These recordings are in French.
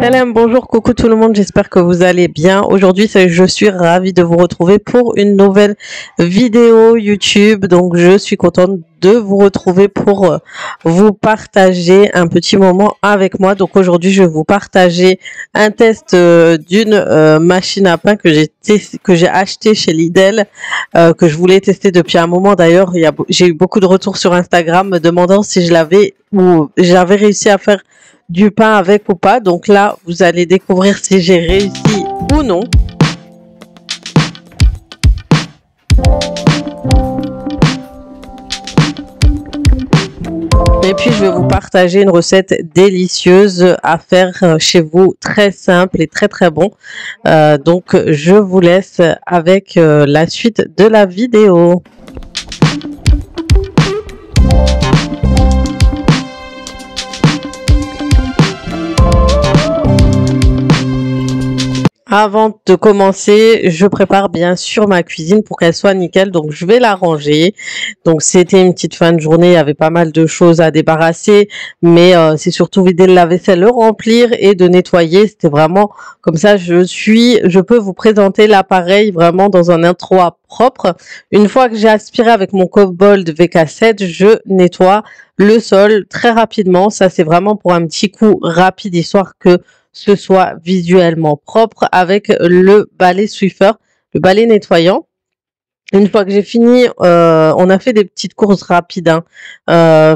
Salam, bonjour, coucou tout le monde, j'espère que vous allez bien. Aujourd'hui, je suis ravie de vous retrouver pour une nouvelle vidéo YouTube. Donc, je suis contente de vous retrouver pour vous partager un petit moment avec moi. Donc, aujourd'hui, je vais vous partager un test d'une machine à pain que j'ai acheté chez Lidl, que je voulais tester depuis un moment. D'ailleurs, j'ai eu beaucoup de retours sur Instagram me demandant si j'avais réussi à faire du pain avec ou pas. Donc là, vous allez découvrir si j'ai réussi ou non. Et puis, je vais vous partager une recette délicieuse à faire chez vous, très simple et très très bon. Donc, je vous laisse avec la suite de la vidéo. Avant de commencer, je prépare bien sûr ma cuisine pour qu'elle soit nickel. Donc, je vais la ranger. Donc, c'était une petite fin de journée. Il y avait pas mal de choses à débarrasser. Mais c'est surtout vider le lave-vaisselle, le remplir et de nettoyer. C'était vraiment comme ça. Je peux vous présenter l'appareil vraiment dans un endroit propre. Une fois que j'ai aspiré avec mon Cobalt VK7, je nettoie le sol très rapidement. Ça, c'est vraiment pour un petit coup rapide, histoire que ce soit visuellement propre, avec le balai Swiffer, le balai nettoyant. Une fois que j'ai fini, on a fait des petites courses rapides.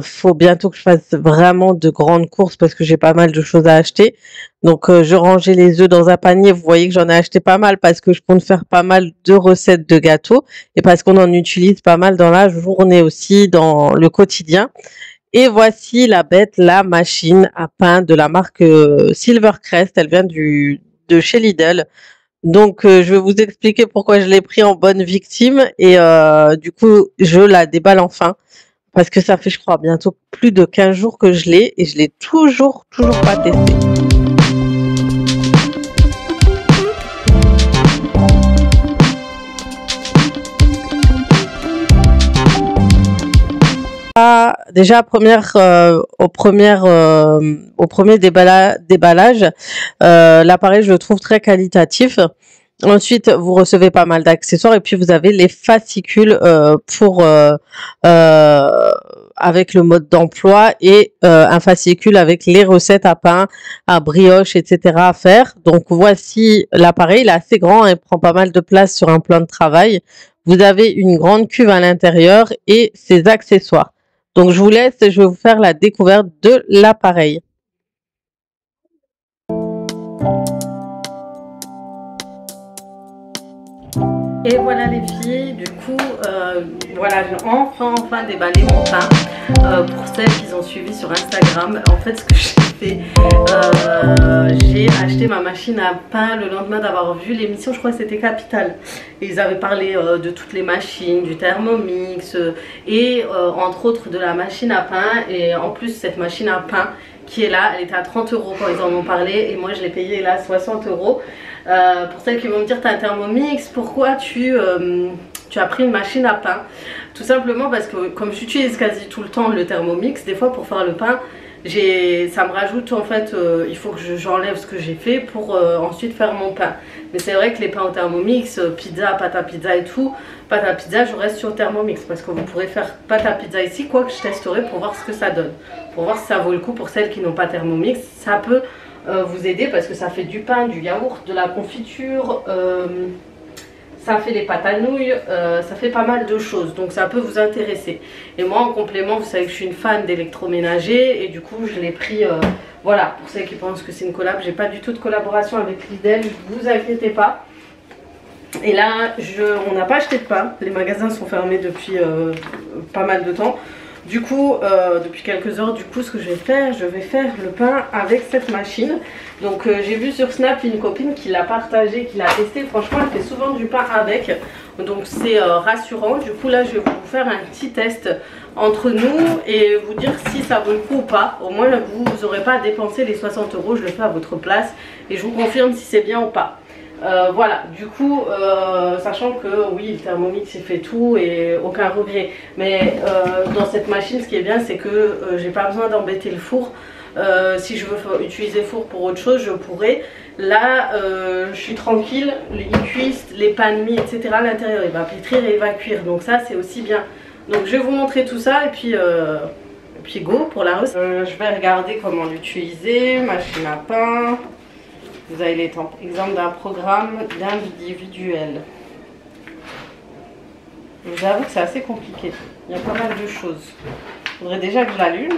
Faut bientôt que je fasse vraiment de grandes courses parce que j'ai pas mal de choses à acheter. Donc, je rangeais les œufs dans un panier. Vous voyez que j'en ai acheté pas mal parce que je compte faire pas mal de recettes de gâteaux et parce qu'on en utilise pas mal dans la journée aussi, dans le quotidien. Et voici la bête, la machine à pain de la marque Silvercrest. Elle vient de chez Lidl. Donc, je vais vous expliquer pourquoi je l'ai pris en bonne victime. Et du coup, je la déballe enfin. Parce que ça fait, je crois, bientôt plus de 15 jours que je l'ai. Et je l'ai toujours pas testé. Déjà, au premier déballage, l'appareil, je le trouve très qualitatif. Ensuite, vous recevez pas mal d'accessoires et puis vous avez les fascicules avec le mode d'emploi et un fascicule avec les recettes à pain, à brioche, etc. à faire. Donc, voici l'appareil. Il est assez grand, il prend pas mal de place sur un plan de travail. Vous avez une grande cuve à l'intérieur et ses accessoires. Donc, je vous laisse et je vais vous faire la découverte de l'appareil. Et voilà les filles, du coup, voilà, j'ai enfin déballé mon pain. Pour celles qui ont suivi sur Instagram, en fait, ce que j'ai fait, j'ai acheté ma machine à pain le lendemain d'avoir vu l'émission, je crois que c'était Capital. Et ils avaient parlé de toutes les machines, du Thermomix et entre autres de la machine à pain. Et en plus, cette machine à pain qui est là, elle était à 30 € quand ils en ont parlé et moi je l'ai payée là 60 €. Pour celles qui vont me dire t'as un Thermomix, pourquoi tu as pris une machine à pain? Tout simplement parce que comme j'utilise quasi tout le temps le Thermomix, des fois pour faire le pain, ça me rajoute en fait, il faut que j'enlève ce que j'ai fait pour ensuite faire mon pain. Mais c'est vrai que les pains au Thermomix, pizza, pâte à pizza et tout, pâte à pizza je reste sur Thermomix parce que vous pourrez faire pâte à pizza ici, quoi que je testerai pour voir ce que ça donne. Pour voir si ça vaut le coup pour celles qui n'ont pas Thermomix, ça peut vous aider parce que ça fait du pain, du yaourt, de la confiture, ça fait les pâtes à nouilles, ça fait pas mal de choses, donc ça peut vous intéresser. Et moi en complément, vous savez que je suis une fan d'électroménager et du coup je l'ai pris, voilà, pour celles qui pensent que c'est une collab, j'ai pas du tout de collaboration avec Lidl, vous inquiétez pas. Et là, on n'a pas acheté de pain, les magasins sont fermés depuis pas mal de temps. Du coup, depuis quelques heures, du coup, ce que je vais faire le pain avec cette machine. Donc, j'ai vu sur Snap une copine qui l'a partagé, qui l'a testé. Franchement, elle fait souvent du pain avec. Donc, c'est rassurant. Du coup, là, je vais vous faire un petit test entre nous et vous dire si ça vaut le coup ou pas. Au moins, vous n'aurez pas à dépenser les 60 €. Je le fais à votre place et je vous confirme si c'est bien ou pas. Voilà, du coup, sachant que oui, le Thermomix il fait tout et aucun regret. Mais dans cette machine, ce qui est bien, c'est que j'ai pas besoin d'embêter le four. Si je veux utiliser four pour autre chose, je pourrais. Là, je suis tranquille, il cuise, les pains de mie, etc. à l'intérieur, il va pétrir et il va cuire. Donc ça, c'est aussi bien. Donc je vais vous montrer tout ça et puis go pour la recette. Je vais regarder comment l'utiliser, machine à pain. Vous avez l'exemple d'un programme d'individuel. Je vous avoue que c'est assez compliqué. Il y a pas mal de choses. Il faudrait déjà que je l'allume.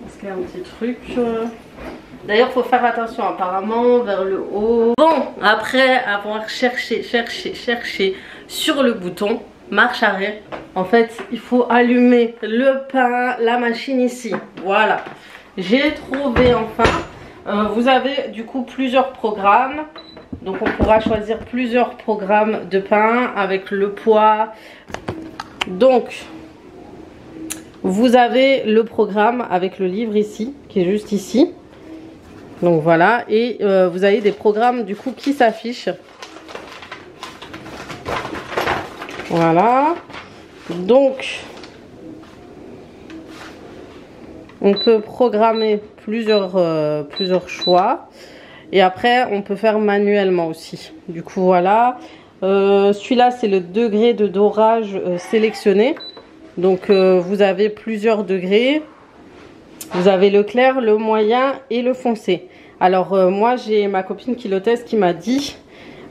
Est-ce qu'il y a un petit truc D'ailleurs, il faut faire attention apparemment vers le haut. Bon, après avoir cherché sur le bouton marche arrière, en fait, il faut allumer le pain, la machine ici. Voilà. J'ai trouvé enfin. Vous avez du coup plusieurs programmes. Donc on pourra choisir plusieurs programmes de pain avec le poids. Donc vous avez le programme avec le livre ici, qui est juste ici. Donc voilà, et vous avez des programmes du coup qui s'affichent. Voilà. Donc on peut programmer plusieurs choix. Et après on peut faire manuellement aussi. Du coup voilà. Celui-là c'est le degré de dorage sélectionné. Donc vous avez plusieurs degrés. Vous avez le clair, le moyen et le foncé. Alors moi j'ai ma copine qui le teste qui m'a dit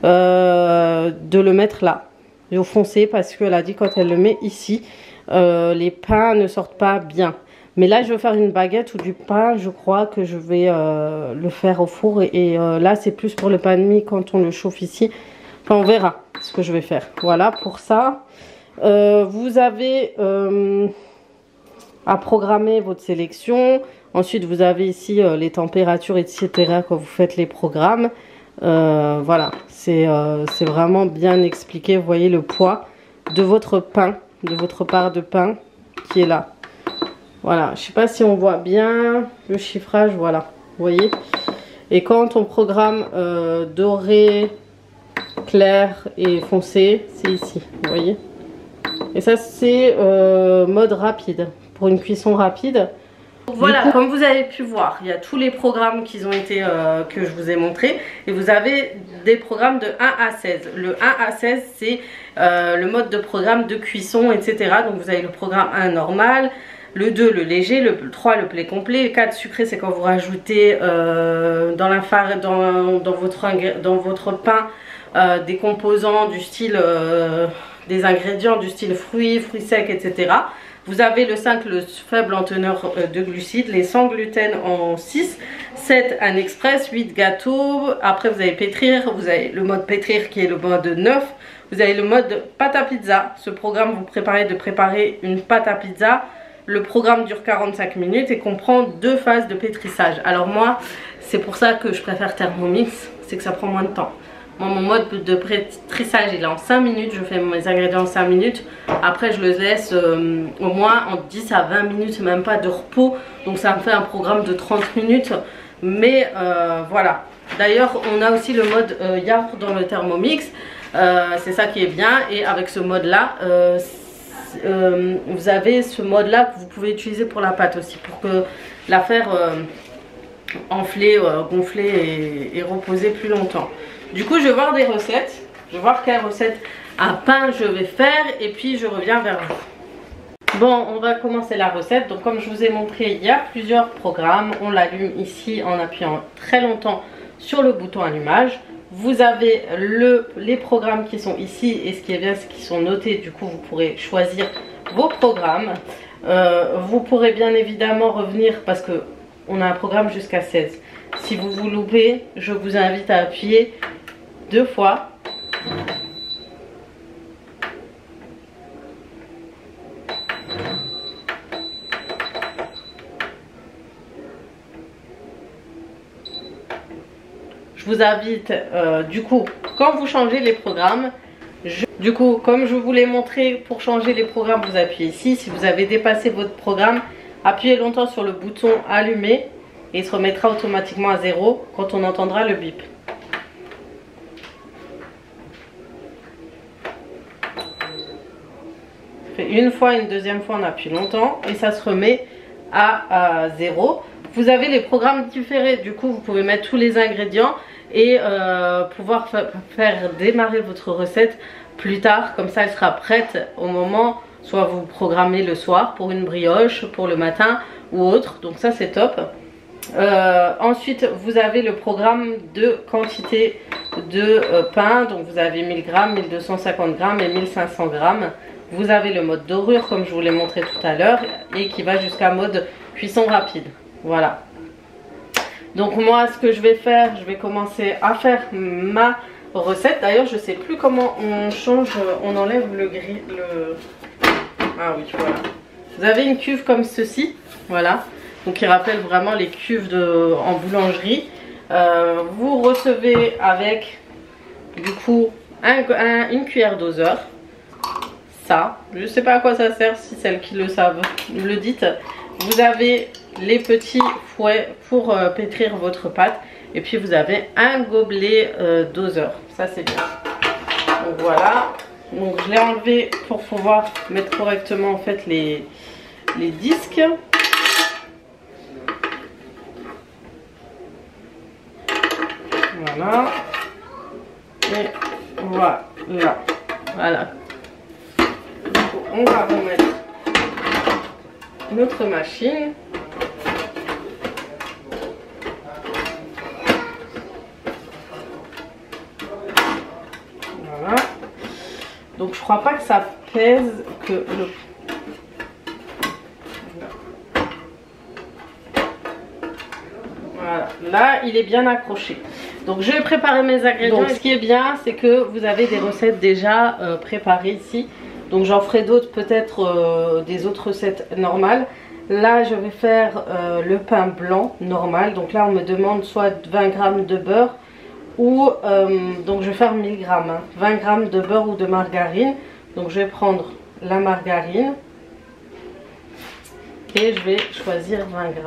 de le mettre là, au foncé, parce qu'elle a dit quand elle le met ici, les pains ne sortent pas bien. Mais là je vais faire une baguette ou du pain, je crois que je vais le faire au four. Et là c'est plus pour le pain de mie quand on le chauffe ici. Enfin on verra ce que je vais faire. Voilà pour ça. Vous avez à programmer votre sélection. Ensuite vous avez ici les températures, etc. quand vous faites les programmes. Voilà, c'est vraiment bien expliqué. Vous voyez le poids de votre pain, de votre part de pain qui est là. Voilà, je sais pas si on voit bien le chiffrage, voilà, vous voyez. Et quand on programme doré, clair et foncé, c'est ici, vous voyez. Et ça c'est mode rapide, pour une cuisson rapide. Voilà, comme vous avez pu voir, il y a tous les programmes qui ont été que je vous ai montré. Et vous avez des programmes de 1 à 16. Le 1 à 16 c'est le mode de programme de cuisson, etc. Donc vous avez le programme 1 normal, le 2 le léger, le 3 le plat complet, le 4 sucré c'est quand vous rajoutez dans la farine, dans votre pain des composants du style, des ingrédients du style fruits secs, etc. Vous avez le 5, le faible en teneur de glucides, les sans gluten en 6, 7 un express, 8 gâteau. Après vous avez pétrir, vous avez le mode pétrir qui est le mode 9. Vous avez le mode pâte à pizza. Ce programme vous préparez de préparer une pâte à pizza. Le programme dure 45 minutes et comprend 2 phases de pétrissage. Alors moi, c'est pour ça que je préfère Thermomix, c'est que ça prend moins de temps. Moi, mon mode de pétrissage il est en 5 minutes, je fais mes ingrédients en 5 minutes. Après je le laisse au moins en 10 à 20 minutes, même pas de repos. Donc ça me fait un programme de 30 minutes. Mais voilà. D'ailleurs on a aussi le mode yaourt dans le Thermomix. C'est ça qui est bien. Et avec ce mode là, vous avez ce mode là que vous pouvez utiliser pour la pâte aussi. Pour que la faire enfler, gonfler et reposer plus longtemps. Du coup je vais voir des recettes, je vais voir quelle recette à pain je vais faire et puis je reviens vers vous. Bon, on va commencer la recette. Donc comme je vous ai montré, il y a plusieurs programmes. On l'allume ici en appuyant très longtemps sur le bouton allumage. Vous avez les programmes qui sont ici et ce qui est bien c'est qu'ils sont notés. Du coup vous pourrez choisir vos programmes. Vous pourrez bien évidemment revenir parce que on a un programme jusqu'à 16. Si vous vous loupez, je vous invite à appuyer 2 fois. Je vous invite, du coup, quand vous changez les programmes, du coup, comme je vous l'ai montré, pour changer les programmes, vous appuyez ici. Si vous avez dépassé votre programme, appuyez longtemps sur le bouton allumer et il se remettra automatiquement à 0 quand on entendra le bip. fait une fois, une deuxième fois on appuie longtemps et ça se remet à 0. Vous avez les programmes différés, du coup vous pouvez mettre tous les ingrédients et pouvoir faire démarrer votre recette plus tard, comme ça elle sera prête au moment, soit vous programmez le soir pour une brioche, pour le matin ou autre, donc ça c'est top. Ensuite vous avez le programme de quantité de pain, donc vous avez 1000 g, 1250 g et 1500 g. Vous avez le mode dorure comme je vous l'ai montré tout à l'heure et qui va jusqu'à mode cuisson rapide. Voilà. Donc moi ce que je vais faire, je vais commencer à faire ma recette. D'ailleurs je sais plus comment on change, on enlève le gris, ah oui voilà. Vous avez une cuve comme ceci, voilà. Donc qui rappelle vraiment les cuves en boulangerie. Vous recevez avec du coup une cuillère doseur. Ça, je sais pas à quoi ça sert, si celles qui le savent me le dites. Vous avez les petits fouets pour pétrir votre pâte. Et puis vous avez un gobelet doseur. Ça c'est bien. Donc voilà. Donc je l'ai enlevé pour pouvoir mettre correctement en fait les disques. Voilà. Et voilà. Voilà. Donc, on va remettre notre machine. Voilà. Donc je crois pas que ça pèse que le... Voilà. Là il est bien accroché. Donc je vais préparer mes ingrédients. Donc, ce qui est bien c'est que vous avez des recettes déjà préparées ici. Donc j'en ferai d'autres peut-être des autres recettes normales. Là je vais faire le pain blanc normal. Donc là on me demande soit 20 g de beurre ou donc je vais faire 1000 g, hein, 20 g de beurre ou de margarine. Donc je vais prendre la margarine et je vais choisir 20 g.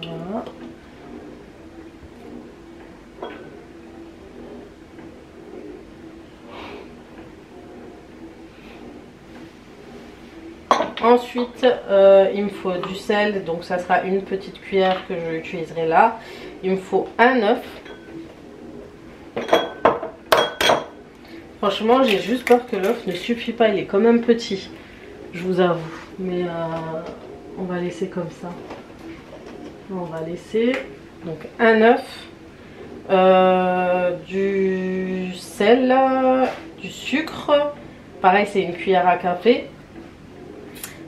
Voilà. Ensuite il me faut du sel, donc ça sera une petite cuillère que je utiliserai là. Il me faut un œuf. Franchement j'ai juste peur que l'œuf ne suffit pas, il est quand même petit, je vous avoue, mais on va laisser comme ça. On va laisser donc un œuf, du sel, du sucre, pareil c'est une cuillère à café.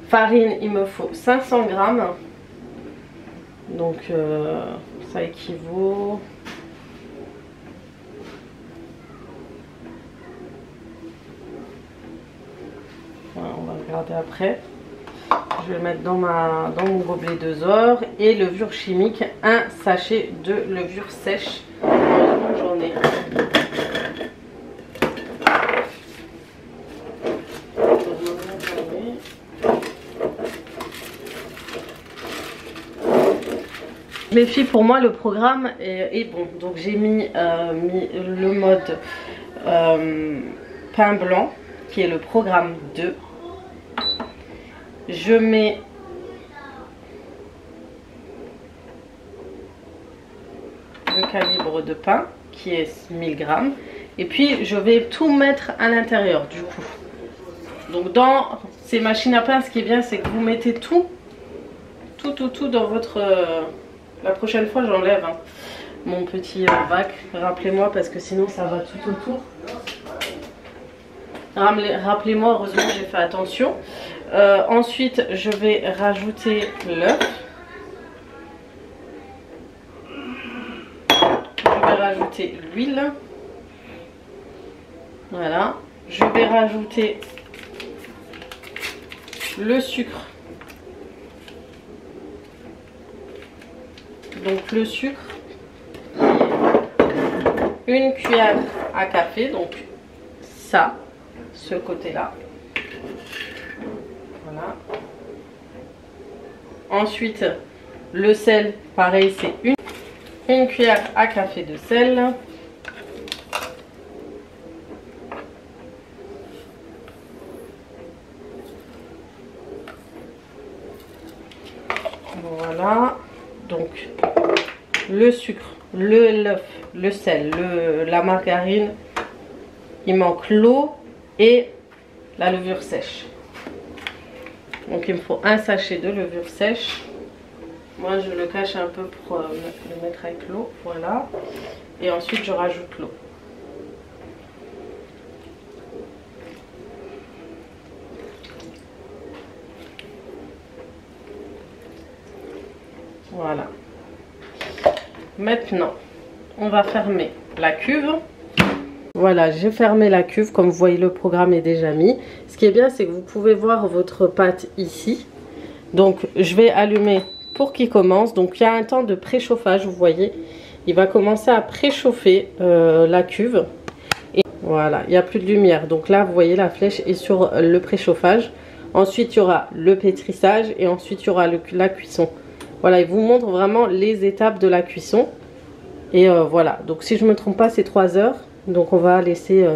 Farine, il me faut 500 g. Donc ça équivaut... Voilà, on va regarder après. Je vais le mettre dans mon gobelet doseur. Et levure chimique, un sachet de levure sèche. J'en ai. Les filles, pour moi le programme est bon. Donc j'ai mis le mode pain blanc qui est le programme 2. Je mets le calibre de pain qui est 1000 g. Et puis je vais tout mettre à l'intérieur du coup. Donc dans ces machines à pain, ce qui est bien c'est que vous mettez tout dans votre... La prochaine fois j'enlève hein, mon petit bac, rappelez-moi parce que sinon ça va tout autour. Rappelez-moi, heureusement j'ai fait attention. Ensuite je vais rajouter l'œuf. Je vais rajouter l'huile. Voilà. Je vais rajouter le sucre. Donc le sucre, une cuillère à café, donc ça, ce côté là, voilà. Ensuite, le sel, pareil, c'est une cuillère à café de sel. Voilà, donc le sucre, l'œuf, le sel, la margarine, il manque l'eau et la levure sèche. Donc il me faut un sachet de levure sèche. Moi je le cache un peu pour le mettre avec l'eau, voilà. Et ensuite je rajoute l'eau. Voilà. Maintenant, on va fermer la cuve. Voilà, j'ai fermé la cuve. Comme vous voyez, le programme est déjà mis. Ce qui est bien, c'est que vous pouvez voir votre pâte ici. Donc, je vais allumer pour qu'il commence. Donc, il y a un temps de préchauffage, vous voyez. Il va commencer à préchauffer la cuve. Et voilà, il n'y a plus de lumière. Donc là, vous voyez, la flèche est sur le préchauffage. Ensuite, il y aura le pétrissage et ensuite, il y aura la cuisson. Voilà, il vous montre vraiment les étapes de la cuisson. Et voilà, donc si je ne me trompe pas, c'est 3 heures. Donc on va laisser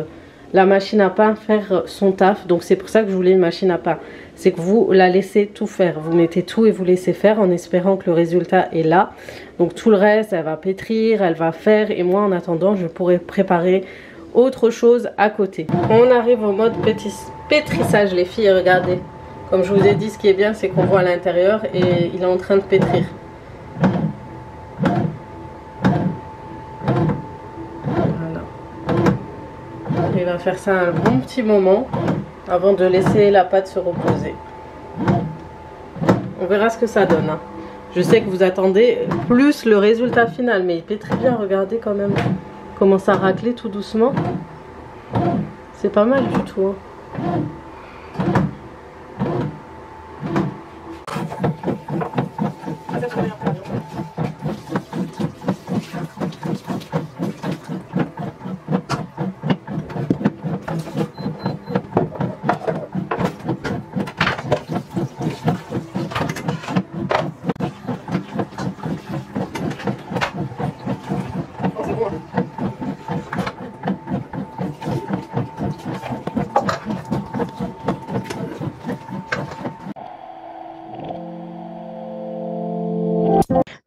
la machine à pain faire son taf. Donc c'est pour ça que je voulais une machine à pain. C'est que vous la laissez tout faire. Vous mettez tout et vous laissez faire en espérant que le résultat est là. Donc tout le reste, elle va pétrir, elle va faire. Et moi, en attendant, je pourrai préparer autre chose à côté. On arrive au mode pétrissage, les filles, regardez. Comme je vous ai dit, ce qui est bien, c'est qu'on voit à l'intérieur et il est en train de pétrir. Voilà. Il va faire ça un bon petit moment avant de laisser la pâte se reposer. On verra ce que ça donne. Hein. Je sais que vous attendez plus le résultat final, mais il pétrit bien. Regardez quand même. Commence à racler tout doucement. C'est pas mal du tout. Hein.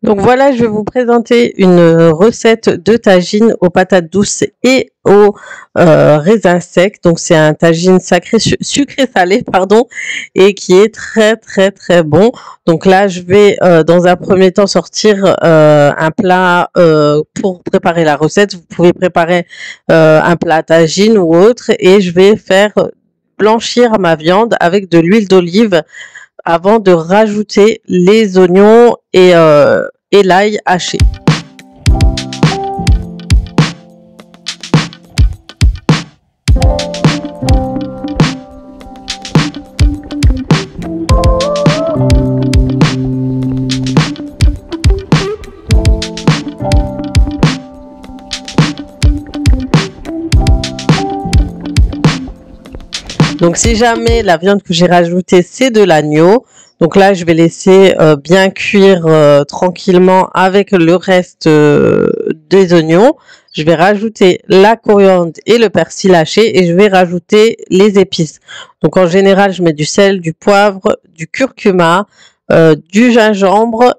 Donc voilà, je vais vous présenter une recette de tagine aux patates douces et aux raisins secs. Donc c'est un tagine sucré salé, pardon, et qui est très bon. Donc là, je vais dans un premier temps sortir un plat pour préparer la recette. Vous pouvez préparer un plat à tagine ou autre, et je vais faire blanchir ma viande avec de l'huile d'olive avant de rajouter les oignons et l'ail haché. Donc si jamais la viande que j'ai rajoutée c'est de l'agneau, donc là je vais laisser bien cuire tranquillement avec le reste des oignons. Je vais rajouter la coriandre et le persil haché et je vais rajouter les épices. Donc en général je mets du sel, du poivre, du curcuma, du gingembre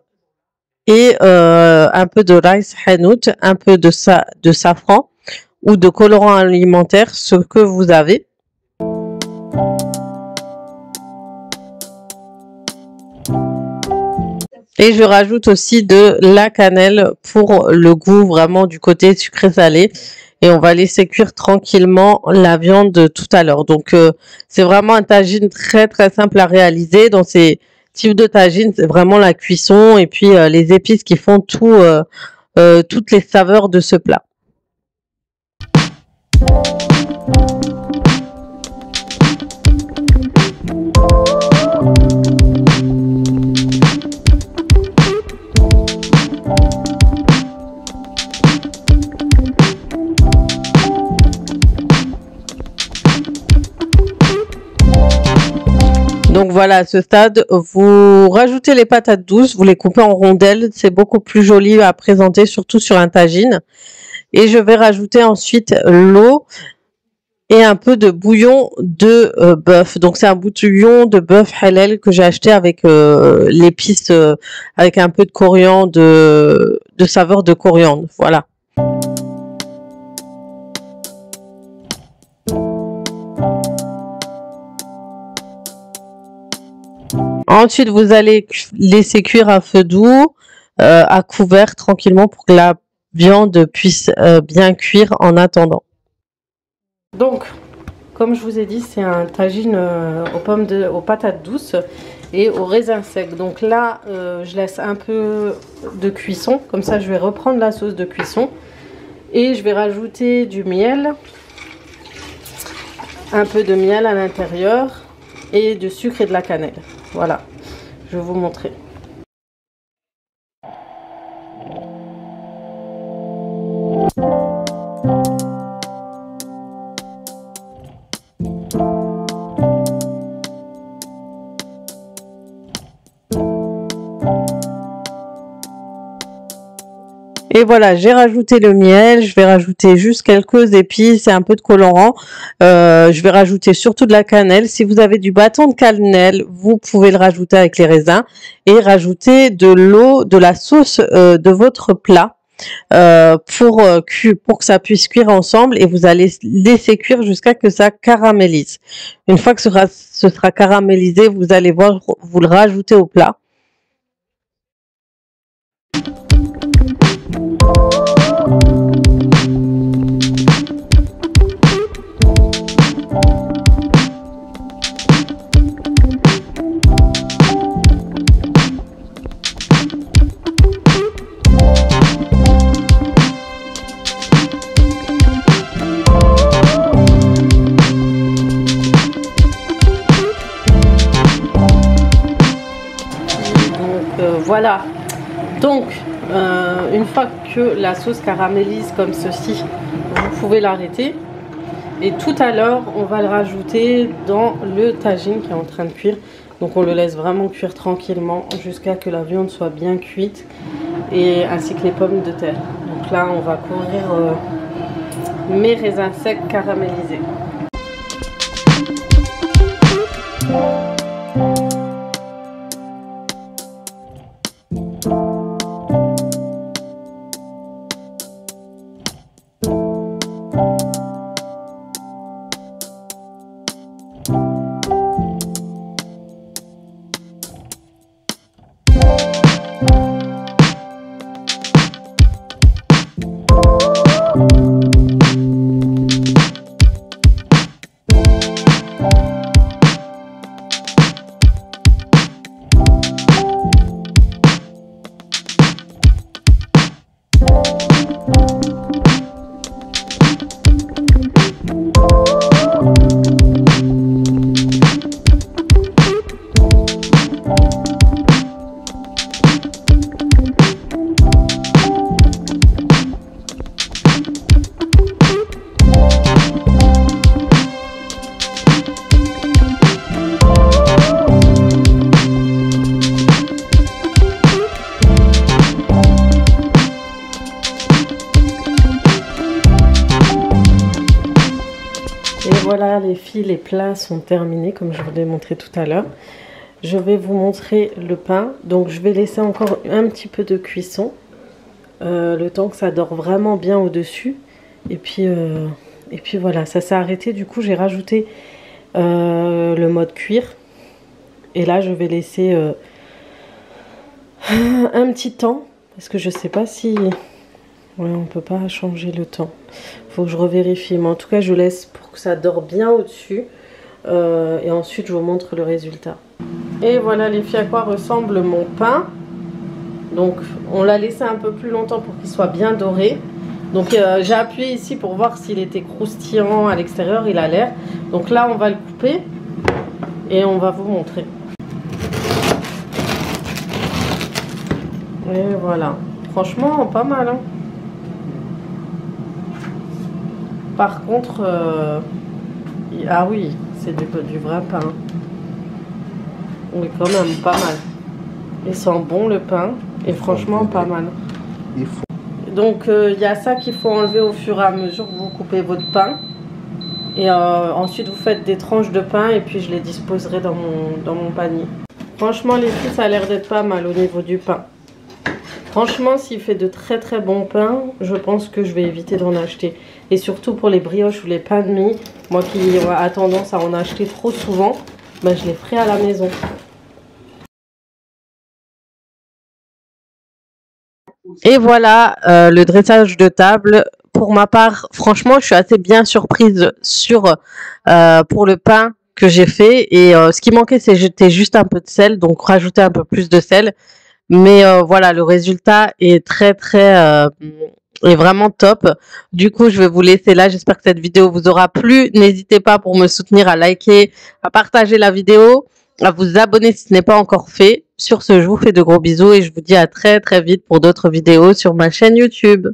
et un peu de rice hanout, un peu de safran ou de colorant alimentaire, ce que vous avez. Et je rajoute aussi de la cannelle pour le goût vraiment du côté sucré salé. Et on va laisser cuire tranquillement la viande tout à l'heure. Donc c'est vraiment un tagine très simple à réaliser. Dans ces types de tagine, c'est vraiment la cuisson et puis les épices qui font toutes les saveurs de ce plat. Donc voilà, à ce stade, vous rajoutez les patates douces, vous les coupez en rondelles, c'est beaucoup plus joli à présenter, surtout sur un tagine. Et je vais rajouter ensuite l'eau et un peu de bouillon de bœuf. Donc c'est un bouillon de bœuf halal que j'ai acheté avec l'épice, avec un peu de coriandre, de saveur de coriandre. Voilà. Ensuite, vous allez laisser cuire à feu doux, à couvert tranquillement pour que la viande puisse bien cuire en attendant. Donc, comme je vous ai dit, c'est un tagine aux patates douces et aux raisins secs. Donc là, je laisse un peu de cuisson. Comme ça, je vais reprendre la sauce de cuisson. Et je vais rajouter du miel. Un peu de miel à l'intérieur. Et du sucre et de la cannelle. Voilà, je vais vous montrer. Et voilà, j'ai rajouté le miel, je vais rajouter juste quelques épices et un peu de colorant. Je vais rajouter surtout de la cannelle. Si vous avez du bâton de cannelle, vous pouvez le rajouter avec les raisins et rajouter de l'eau, de la sauce de votre plat pour que ça puisse cuire ensemble et vous allez laisser cuire jusqu'à que ça caramélise. Une fois que ce sera caramélisé, vous allez voir, vous le rajoutez au plat. Voilà, donc une fois que la sauce caramélise comme ceci, vous pouvez l'arrêter. Et tout à l'heure, on va le rajouter dans le tagine qui est en train de cuire. Donc on le laisse vraiment cuire tranquillement jusqu'à ce que la viande soit bien cuite, et ainsi que les pommes de terre. Donc là, on va couvrir mes raisins secs caramélisés. Voilà les filles, les plats sont terminés comme je vous l'ai montré tout à l'heure. Je vais vous montrer le pain. Donc je vais laisser encore un petit peu de cuisson. Le temps que ça dore vraiment bien au-dessus. Et puis voilà, ça s'est arrêté. Du coup j'ai rajouté le mode cuire. Et là je vais laisser un petit temps. Parce que je sais pas si... Ouais, on peut pas changer le temps. Faut que je revérifie. Mais en tout cas, je laisse pour que ça dore bien au-dessus. Et ensuite, je vous montre le résultat. Et voilà les filles à quoi ressemble mon pain. Donc, on l'a laissé un peu plus longtemps pour qu'il soit bien doré. Donc, j'ai appuyé ici pour voir s'il était croustillant à l'extérieur. Il a l'air. Donc là, on va le couper. Et on va vous montrer. Et voilà. Franchement, pas mal, hein. Par contre, ah oui, c'est du vrai pain. Oui, quand même, pas mal. Il sent bon le pain et franchement pas mal. Donc il y a ça qu'il faut enlever au fur et à mesure que vous coupez votre pain. Et ensuite vous faites des tranches de pain et puis je les disposerai dans mon panier. Franchement les filles, ça a l'air d'être pas mal au niveau du pain. Franchement s'il fait de très très bons pains, je pense que je vais éviter d'en acheter. Et surtout pour les brioches ou les pains de mie, moi qui a tendance à en acheter trop souvent, ben, je les ferai à la maison. Et voilà le dressage de table. Pour ma part, franchement, je suis assez bien surprise pour le pain que j'ai fait. Et ce qui manquait, c'était juste un peu de sel, donc rajouter un peu plus de sel. Mais voilà, le résultat est est vraiment top. Du coup, je vais vous laisser là. J'espère que cette vidéo vous aura plu. N'hésitez pas pour me soutenir à liker, à partager la vidéo, à vous abonner si ce n'est pas encore fait. Sur ce, je vous fais de gros bisous et je vous dis à très très vite pour d'autres vidéos sur ma chaîne YouTube.